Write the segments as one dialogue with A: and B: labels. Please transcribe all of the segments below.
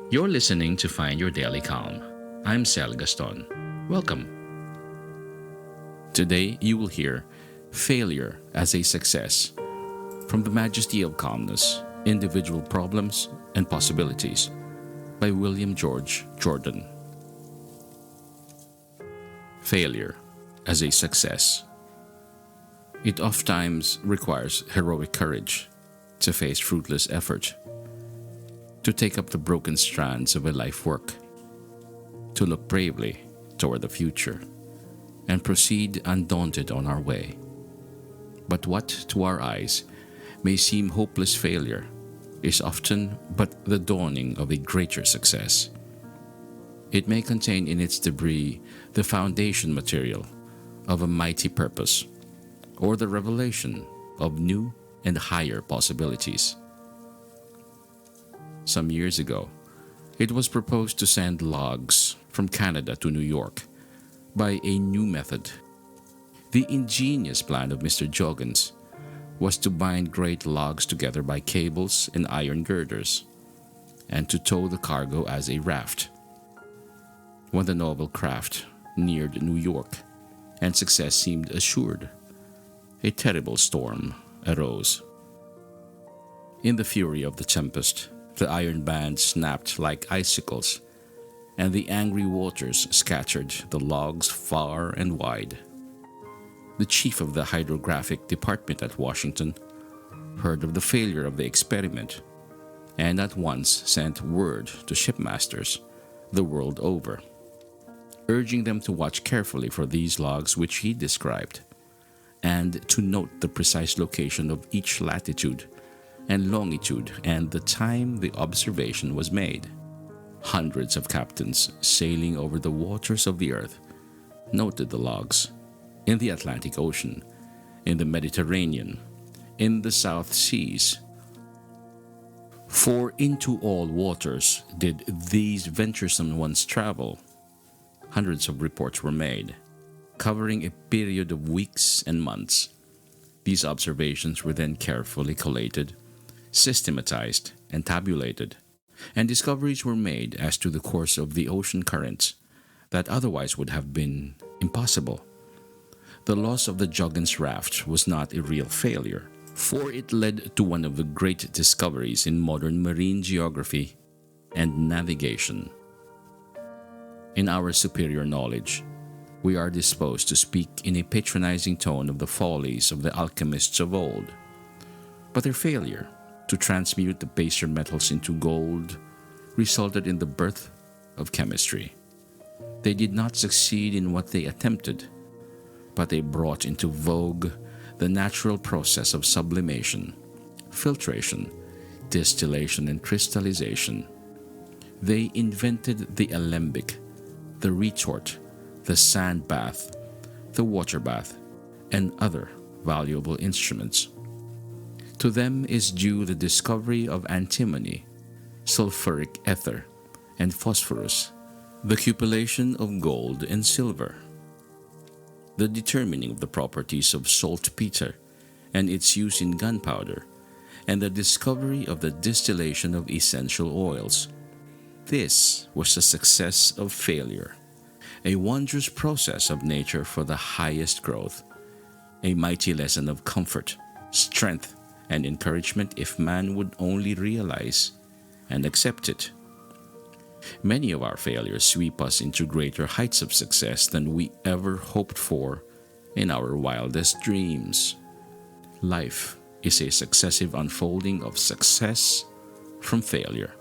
A: You're listening to Find Your Daily Calm. I'm Sel Gaston. Welcome. Today you will hear Failure as a Success from the Majesty of Calmness, Individual Problems and Possibilities by William George Jordan. Failure as a Success. It oftentimes requires heroic courage to face fruitless effort, to take up the broken strands of a life work, to look bravely toward the future, and proceed undaunted on our way. But what to our eyes may seem hopeless failure is often but the dawning of a greater success. It may contain in its debris the foundation material of a mighty purpose, or the revelation of new and higher possibilities. Some years ago, it was proposed to send logs from Canada to New York by a new method. The ingenious plan of Mr. Joggins was to bind great logs together by cables and iron girders, and to tow the cargo as a raft. When the novel craft neared New York and success seemed assured, a terrible storm arose. In the fury of the tempest, the iron band snapped like icicles, and the angry waters scattered the logs far and wide. The chief of the hydrographic department at Washington heard of the failure of the experiment, and at once sent word to shipmasters the world over, urging them to watch carefully for these logs which he described, and to note the precise location of each latitude and longitude and the time the observation was made. Hundreds of captains sailing over the waters of the earth noted the logs in the Atlantic Ocean, in the Mediterranean, in the South Seas. For into all waters did these venturesome ones travel. Hundreds of reports were made, covering a period of weeks and months. These observations were then carefully collated, systematized, and tabulated, and discoveries were made as to the course of the ocean currents that otherwise would have been impossible. The loss of the Joggins raft was not a real failure, for it led to one of the great discoveries in modern marine geography and navigation. In our superior knowledge, we are disposed to speak in a patronizing tone of the follies of the alchemists of old, but their failure to transmute the baser metals into gold resulted in the birth of chemistry. They did not succeed in what they attempted, but they brought into vogue the natural process of sublimation, filtration, distillation, and crystallization. They invented the alembic, the retort, the sand bath, the water bath, and other valuable instruments. To them is due the discovery of antimony, sulfuric ether, and phosphorus, the cupellation of gold and silver, the determining of the properties of saltpeter and its use in gunpowder, and the discovery of the distillation of essential oils. This was a success of failure, a wondrous process of nature for the highest growth, a mighty lesson of comfort, strength, and encouragement if man would only realize and accept it. Many of our failures sweep us into greater heights of success than we ever hoped for in our wildest dreams. Life is a successive unfolding of success from failure.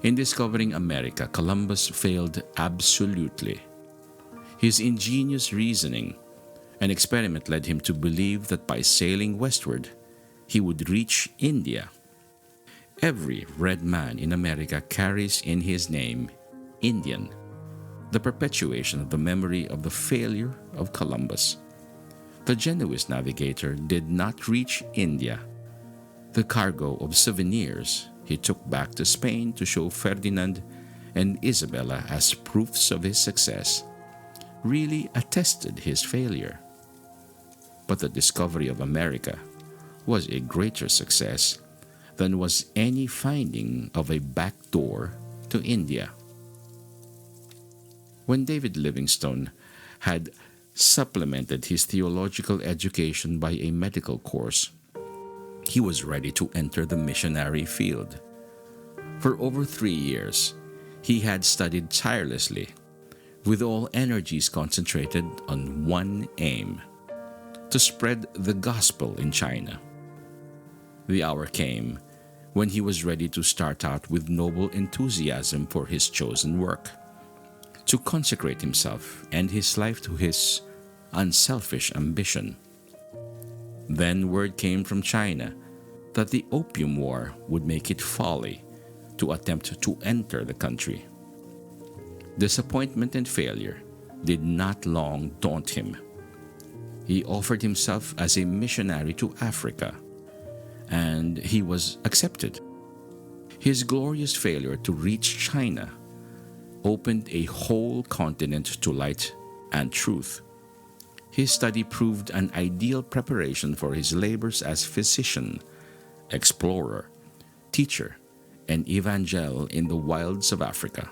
A: In discovering America, Columbus failed absolutely. His ingenious reasoning and experiment led him to believe that by sailing westward, he would reach India. Every red man in America carries in his name Indian, the perpetuation of the memory of the failure of Columbus. The Genoese navigator did not reach India. The cargo of souvenirs he took back to Spain to show Ferdinand and Isabella as proofs of his success really attested his failure. But the discovery of America was a greater success than was any finding of a back door to India. When David Livingstone had supplemented his theological education by a medical course, he was ready to enter the missionary field. For over 3 years, he had studied tirelessly, with all energies concentrated on one aim: to spread the gospel in China. The hour came when he was ready to start out with noble enthusiasm for his chosen work, to consecrate himself and his life to his unselfish ambition. Then word came from China that the Opium War would make it folly to attempt to enter the country. Disappointment and failure did not long daunt him. He offered himself as a missionary to Africa, and he was accepted. His glorious failure to reach China opened a whole continent to light and truth. His study proved an ideal preparation for his labors as physician, explorer, teacher, and evangel in the wilds of Africa.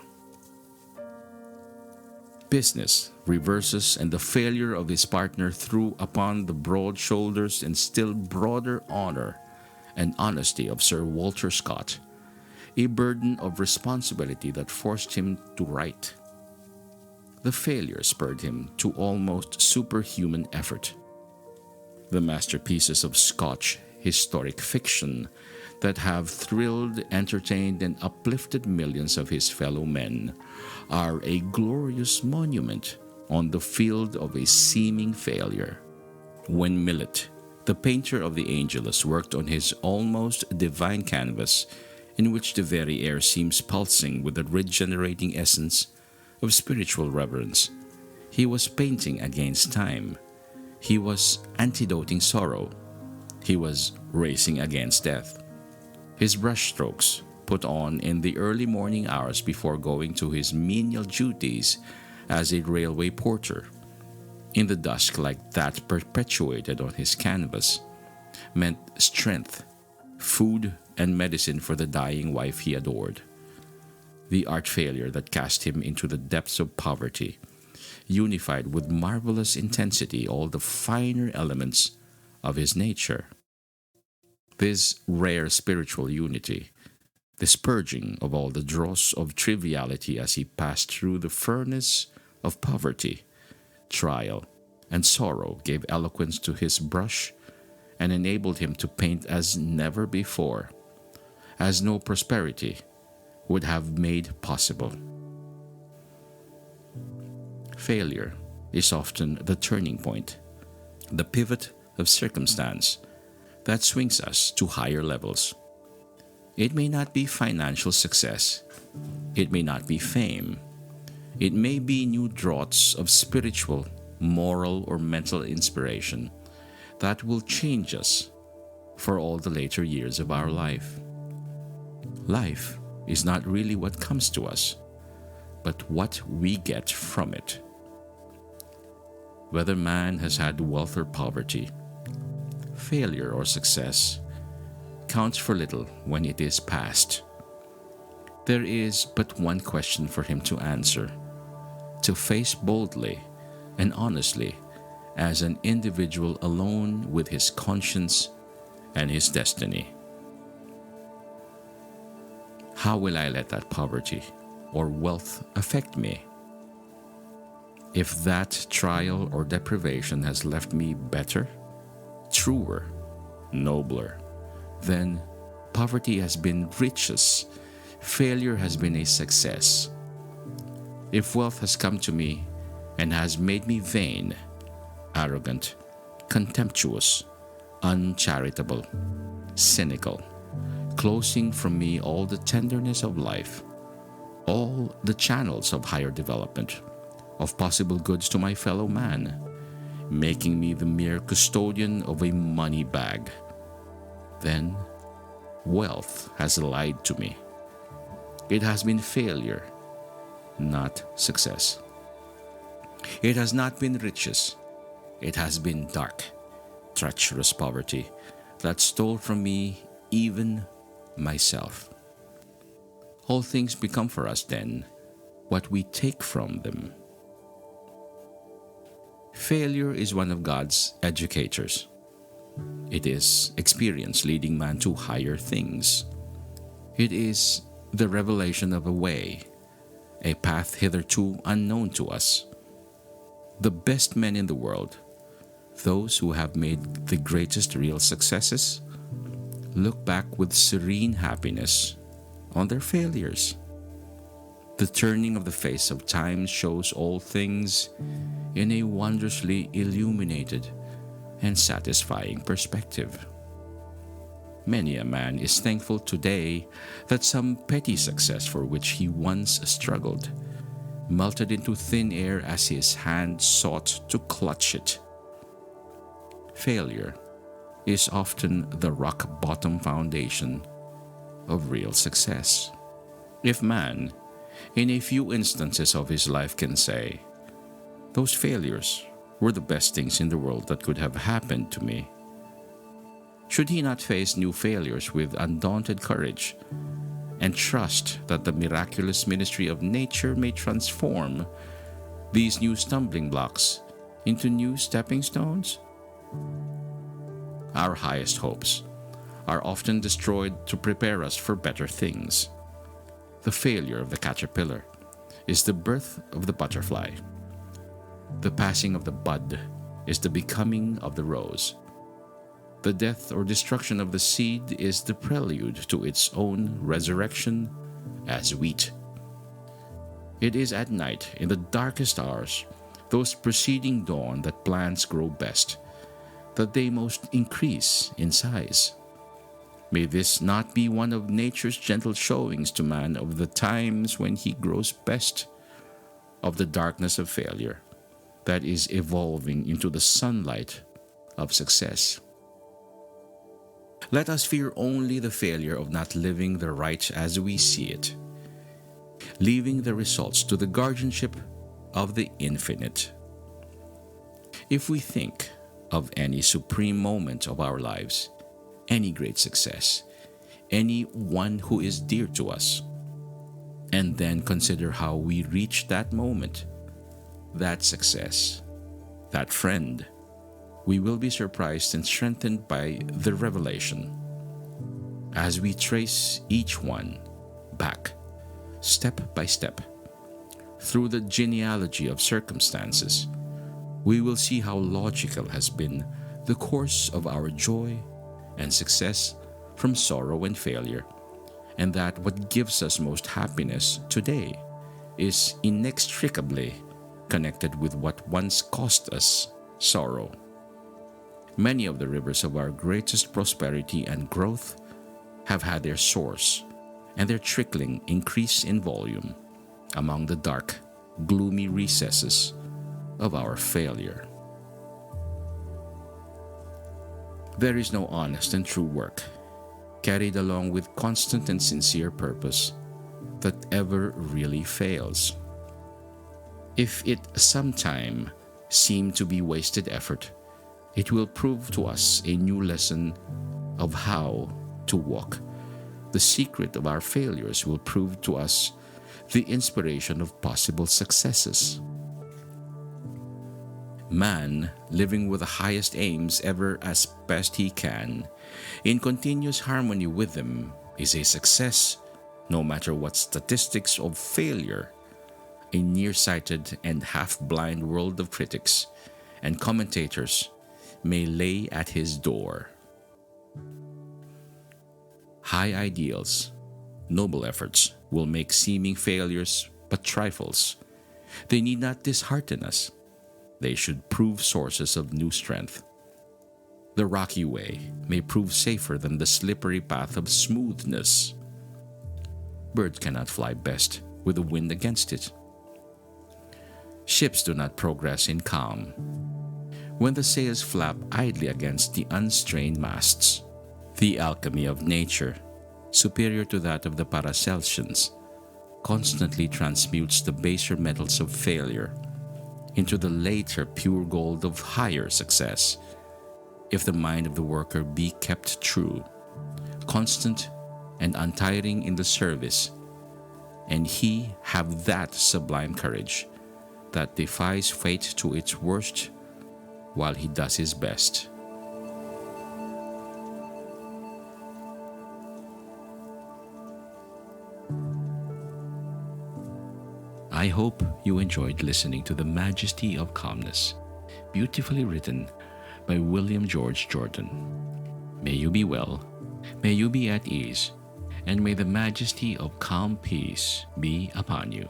A: Business, reverses, and the failure of his partner threw upon the broad shoulders and still broader honor and honesty of Sir Walter Scott a burden of responsibility that forced him to write. The failure spurred him to almost superhuman effort. The masterpieces of Scotch historic fiction that have thrilled, entertained, and uplifted millions of his fellow men are a glorious monument on the field of a seeming failure. When Millet, the painter of the Angelus, worked on his almost divine canvas, in which the very air seems pulsing with the regenerating essence of spiritual reverence, he was painting against time. He was antidoting sorrow. He was racing against death. His brushstrokes, put on in the early morning hours before going to his menial duties as a railway porter, in the dusk like that perpetuated on his canvas, meant strength, food, and medicine for the dying wife he adored. The art failure that cast him into the depths of poverty unified with marvelous intensity all the finer elements of his nature. This rare spiritual unity, this purging of all the dross of triviality as he passed through the furnace of poverty, trial, and sorrow, gave eloquence to his brush and enabled him to paint as never before, as no prosperity would have made possible. Failure is often the turning point, the pivot of circumstance that swings us to higher levels. It may not be financial success. It may not be fame. It may be new draughts of spiritual, moral, or mental inspiration that will change us for all the later years of our life. Life is not really what comes to us, but what we get from it. Whether man has had wealth or poverty, failure or success, counts for little when it is past. There is but one question for him to answer, to face boldly and honestly as an individual alone with his conscience and his destiny. How will I let that poverty or wealth affect me? If that trial or deprivation has left me better, truer, nobler, then poverty has been riches, failure has been a success. If wealth has come to me and has made me vain, arrogant, contemptuous, uncharitable, cynical, closing from me all the tenderness of life, all the channels of higher development, of possible goods to my fellow man, making me the mere custodian of a money bag, then wealth has lied to me. It has been failure, not success. It has not been riches. It has been dark, treacherous poverty that stole from me even myself. All things become for us then what we take from them. Failure is one of God's educators. It is experience leading man to higher things. It is the revelation of a way, a path hitherto unknown to us. The best men in the world, those who have made the greatest real successes, look back with serene happiness on their failures. The turning of the face of time shows all things in a wondrously illuminated and satisfying perspective. Many a man is thankful today that some petty success for which he once struggled melted into thin air as his hand sought to clutch it. Failure is often the rock-bottom foundation of real success. If man, in a few instances of his life, can say, "Those failures were the best things in the world that could have happened to me," should he not face new failures with undaunted courage and trust that the miraculous ministry of nature may transform these new stumbling blocks into new stepping stones? Our highest hopes are often destroyed to prepare us for better things. The failure of the caterpillar is the birth of the butterfly. The passing of the bud is the becoming of the rose. The death or destruction of the seed is the prelude to its own resurrection as wheat. It is at night, in the darkest hours, those preceding dawn, that plants grow best, that they most increase in size. May this not be one of nature's gentle showings to man of the times when he grows best, of the darkness of failure that is evolving into the sunlight of success. Let us fear only the failure of not living the right as we see it, leaving the results to the guardianship of the infinite. If we think of any supreme moment of our lives, any great success, any one who is dear to us, and then consider how we reached that moment, that success, that friend, we will be surprised and strengthened by the revelation. As we trace each one back, step by step, through the genealogy of circumstances, we will see how logical has been the course of our joy and success from sorrow and failure, and that what gives us most happiness today is inextricably connected with what once caused us sorrow. Many of the rivers of our greatest prosperity and growth have had their source and their trickling increase in volume among the dark, gloomy recesses of our failure. There is no honest and true work, carried along with constant and sincere purpose, that ever really fails. If it sometime seem to be wasted effort, it will prove to us a new lesson of how to walk. The secret of our failures will prove to us the inspiration of possible successes. Man, living with the highest aims ever as best he can, in continuous harmony with them, is a success, no matter what statistics of failure a nearsighted and half-blind world of critics and commentators may lay at his door. High ideals, noble efforts will make seeming failures but trifles. They need not dishearten us. They should prove sources of new strength. The rocky way may prove safer than the slippery path of smoothness. Birds cannot fly best with the wind against it. Ships do not progress in calm when the sails flap idly against the unstrained masts. The alchemy of nature, superior to that of the Paracelsians, constantly transmutes the baser metals of failure into the later pure gold of higher success, if the mind of the worker be kept true, constant and untiring in the service and he have that sublime courage that defies fate to its worst while he does his best. I hope you enjoyed listening to The Majesty of Calmness, beautifully written by William George Jordan. May you be well, may you be at ease, and may the majesty of calm peace be upon you.